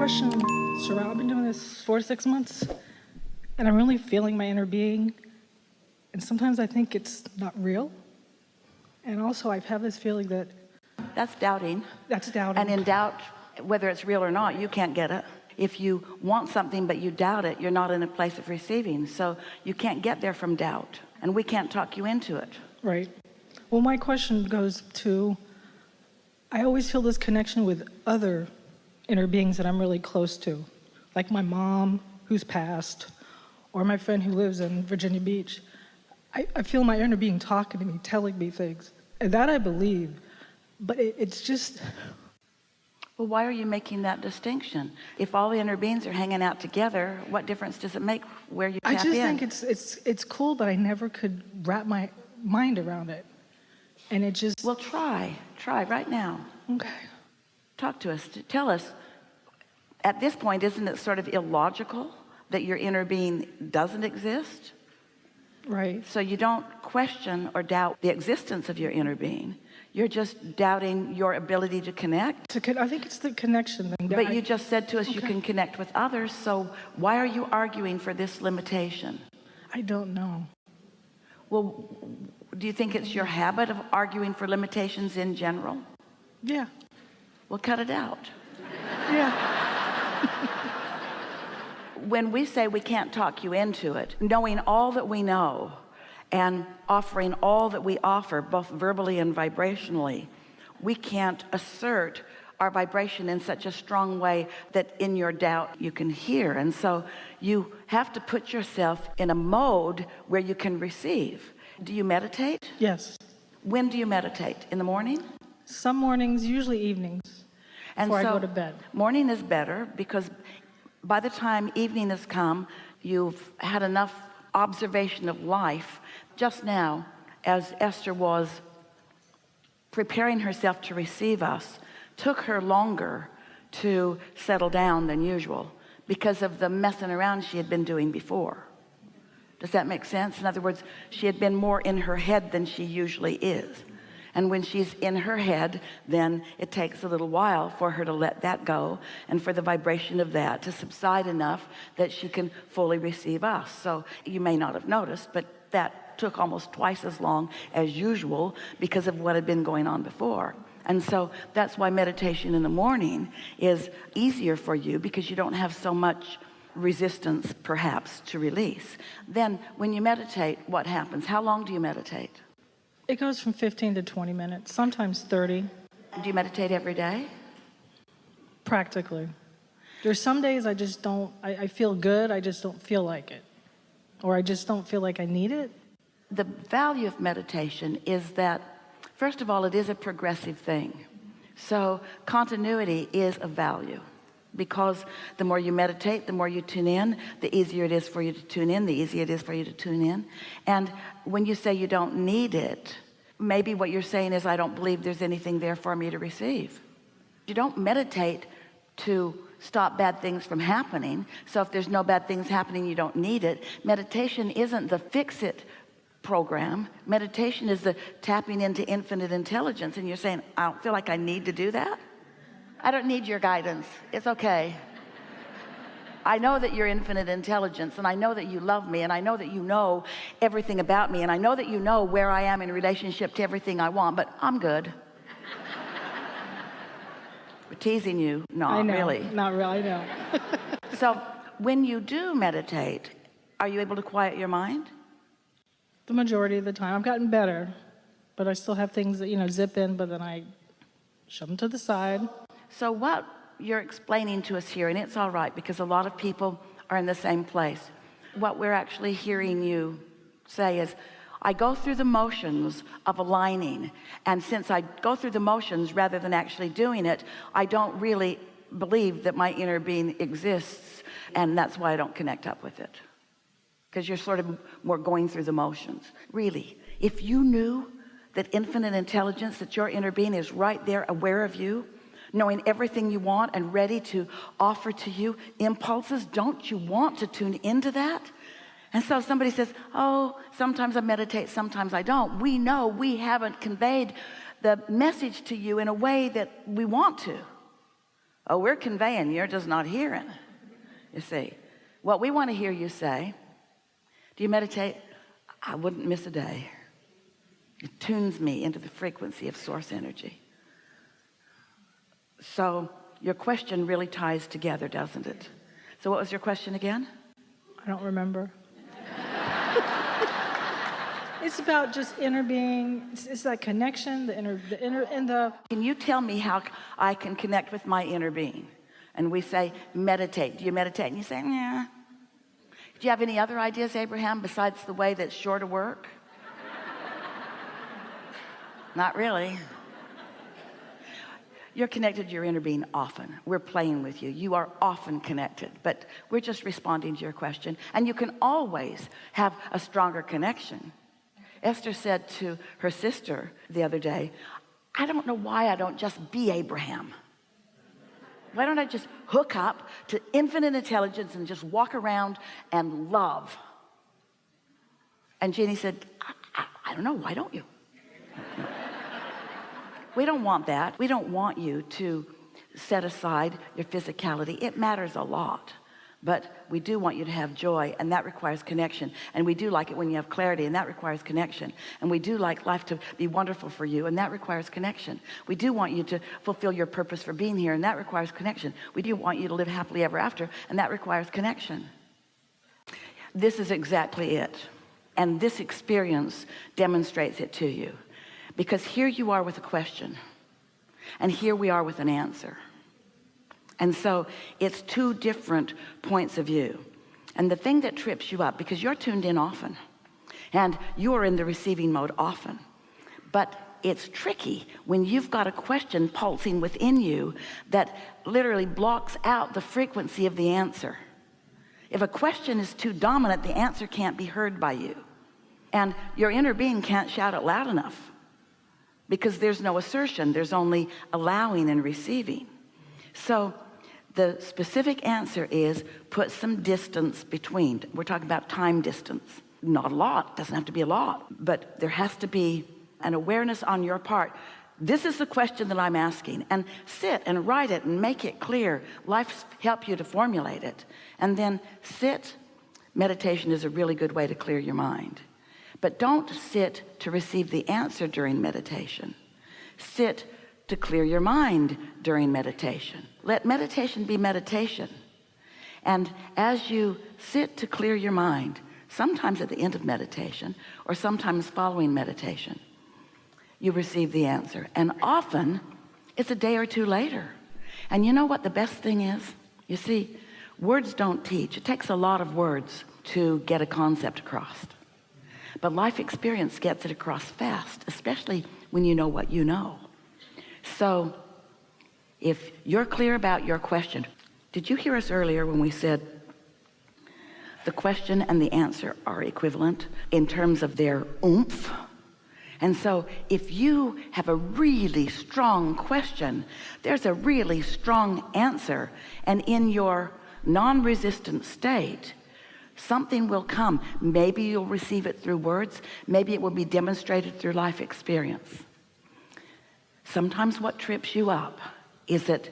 question, Sarah, I've been doing this 4 to 6 months, and I'm really feeling my inner being, and sometimes I think it's not real. And also I've had this feeling that... That's doubting. That's doubting. And in doubt, whether it's real or not, you can't get it. If you want something but you doubt it, you're not in a place of receiving. So you can't get there from doubt, and we can't talk you into it. Right. Well, my question goes to, I always feel this connection with other inner beings that I'm really close to, like my mom who's passed, or my friend who lives in Virginia Beach. I feel my inner being talking to me, telling me things, and that I believe, but it's just... Well, why are you making that distinction? If all the inner beings are hanging out together, what difference does it make where you tap in? I just think it's cool, but I never could wrap my mind around it, and it just... Well, try right now. Okay. Talk to us, tell us, at this point, isn't it sort of illogical that your inner being doesn't exist? Right. So you don't question or doubt the existence of your inner being. You're just doubting your ability to connect. I think it's the connection thing. But you just said to us you can connect with others, so why are you arguing for this limitation? I don't know. Well, do you think it's your habit of arguing for limitations in general? Yeah. Well, cut it out. Yeah. When we say we can't talk you into it, knowing all that we know and offering all that we offer, both verbally and vibrationally, we can't assert our vibration in such a strong way that in your doubt you can hear. And so you have to put yourself in a mode where you can receive. Do you meditate? Yes. When do you meditate? In the morning? Some mornings, usually evenings, before I go to bed. Morning is better, because by the time evening has come, you've had enough observation of life. Just now, as Esther was preparing herself to receive us, took her longer to settle down than usual because of the messing around she had been doing before. Does that make sense? In other words, she had been more in her head than she usually is. And when she's in her head, then it takes a little while for her to let that go and for the vibration of that to subside enough that she can fully receive us. So you may not have noticed, but that took almost twice as long as usual because of what had been going on before. And so that's why meditation in the morning is easier for you, because you don't have so much resistance perhaps to release. Then when you meditate, what happens? How long do you meditate? It goes from 15 to 20 minutes, sometimes 30. Do you meditate every day? Practically. There's some days I just don't, I feel good, I just don't feel like it. Or I just don't feel like I need it. The value of meditation is that, first of all, it is a progressive thing. So continuity is a value, because the more you meditate, the more you tune in, the easier it is for you to tune in, the easier it is for you to tune in. And when you say you don't need it, maybe what you're saying is, I don't believe there's anything there for me to receive. You don't meditate to stop bad things from happening. So if there's no bad things happening, you don't need it. Meditation isn't the fix-it program. Meditation is the tapping into infinite intelligence. And you're saying, I don't feel like I need to do that. I don't need your guidance. It's okay. I know that you're infinite intelligence, and I know that you love me, and I know that you know everything about me, and I know that you know where I am in relationship to everything I want, but I'm good. We're teasing you. Not really. Not really, I know. So when you do meditate, are you able to quiet your mind? The majority of the time. I've gotten better, but I still have things that, zip in, but then I shove them to the side. So what you're explaining to us here, and it's all right, because a lot of people are in the same place. What we're actually hearing you say is, I go through the motions of aligning, and since I go through the motions rather than actually doing it, I don't really believe that my inner being exists, and that's why I don't connect up with it. Because you're sort of more going through the motions. Really, if you knew that infinite intelligence, that your inner being is right there, aware of you, knowing everything you want and ready to offer to you impulses, don't you want to tune into that? And so somebody says, oh, sometimes I meditate, sometimes I don't. We know we haven't conveyed the message to you in a way that we want to. Oh, we're conveying, you're just not hearing. You see, what we want to hear you say, do you meditate? I wouldn't miss a day. It tunes me into the frequency of source energy. So your question really ties together, doesn't it? So what was your question again? I don't remember. It's about just inner being. It's that connection, the inner, and the. Can you tell me how I can connect with my inner being? And we say, meditate. Do you meditate? And you say, yeah. Do you have any other ideas, Abraham, besides the way that's sure to work? Not really. You're connected to your inner being often. We're playing with you. You are often connected, but we're just responding to your question. And you can always have a stronger connection. Esther said to her sister the other day, I don't know why I don't just be Abraham. Why don't I just hook up to infinite intelligence and just walk around and love? And Jeannie said, I don't know, why don't you? We don't want that. We don't want you to set aside your physicality. It matters a lot. But we do want you to have joy, and that requires connection. And we do like it when you have clarity, and that requires connection. And we do like life to be wonderful for you, and that requires connection. We do want you to fulfill your purpose for being here, and that requires connection. We do want you to live happily ever after, and that requires connection. This is exactly it. And this experience demonstrates it to you. Because here you are with a question, and here we are with an answer. And so it's two different points of view. And the thing that trips you up, because you're tuned in often, and you are in the receiving mode often, but it's tricky when you've got a question pulsing within you that literally blocks out the frequency of the answer. If a question is too dominant, the answer can't be heard by you. And your inner being can't shout it loud enough, because there's no assertion, there's only allowing and receiving. So the specific answer is put some distance between. We're talking about time distance. Not a lot, doesn't have to be a lot, but there has to be an awareness on your part. This is the question that I'm asking, and sit and write it and make it clear. Life's help you to formulate it, and then sit. Meditation is a really good way to clear your mind. But don't sit to receive the answer during meditation. Sit to clear your mind during meditation. Let meditation be meditation. And as you sit to clear your mind, sometimes at the end of meditation, or sometimes following meditation, you receive the answer. And often, it's a day or two later. And you know what the best thing is? You see, words don't teach. It takes a lot of words to get a concept across. But life experience gets it across fast, especially when you know what you know. So if you're clear about your question, did you hear us earlier when we said the question and the answer are equivalent in terms of their oomph? And so if you have a really strong question, there's a really strong answer. And in your non-resistant state, something will come. Maybe you'll receive it through words. Maybe it will be demonstrated through life experience. Sometimes what trips you up is that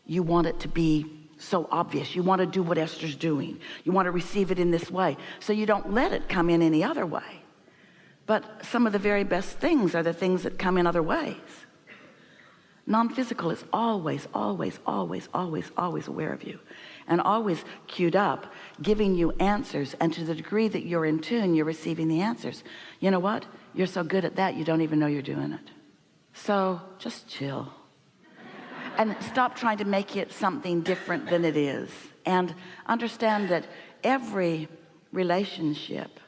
you want it to be so obvious. You want to do what Esther's doing. You want to receive it in this way. So you don't let it come in any other way. But some of the very best things are the things that come in other ways. Non-physical is always, always, always, always, always aware of you. And always queued up, giving you answers. And to the degree that you're in tune, you're receiving the answers. You know what? You're so good at that, you don't even know you're doing it. So just chill. And stop trying to make it something different than it is. And understand that every relationship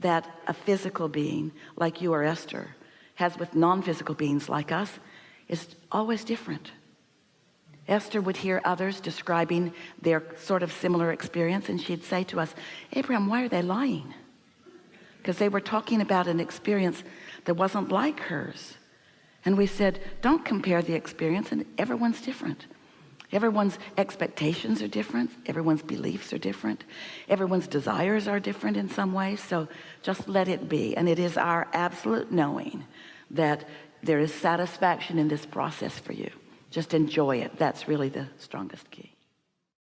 that a physical being like you or Esther has with non-physical beings like us is always different. Esther would hear others describing their sort of similar experience, and she'd say to us, Abraham, why are they lying? Because they were talking about an experience that wasn't like hers. And we said, don't compare the experience, and everyone's different. Everyone's expectations are different. Everyone's beliefs are different. Everyone's desires are different in some ways. So just let it be. And it is our absolute knowing that there is satisfaction in this process for you. Just enjoy it. That's really the strongest key.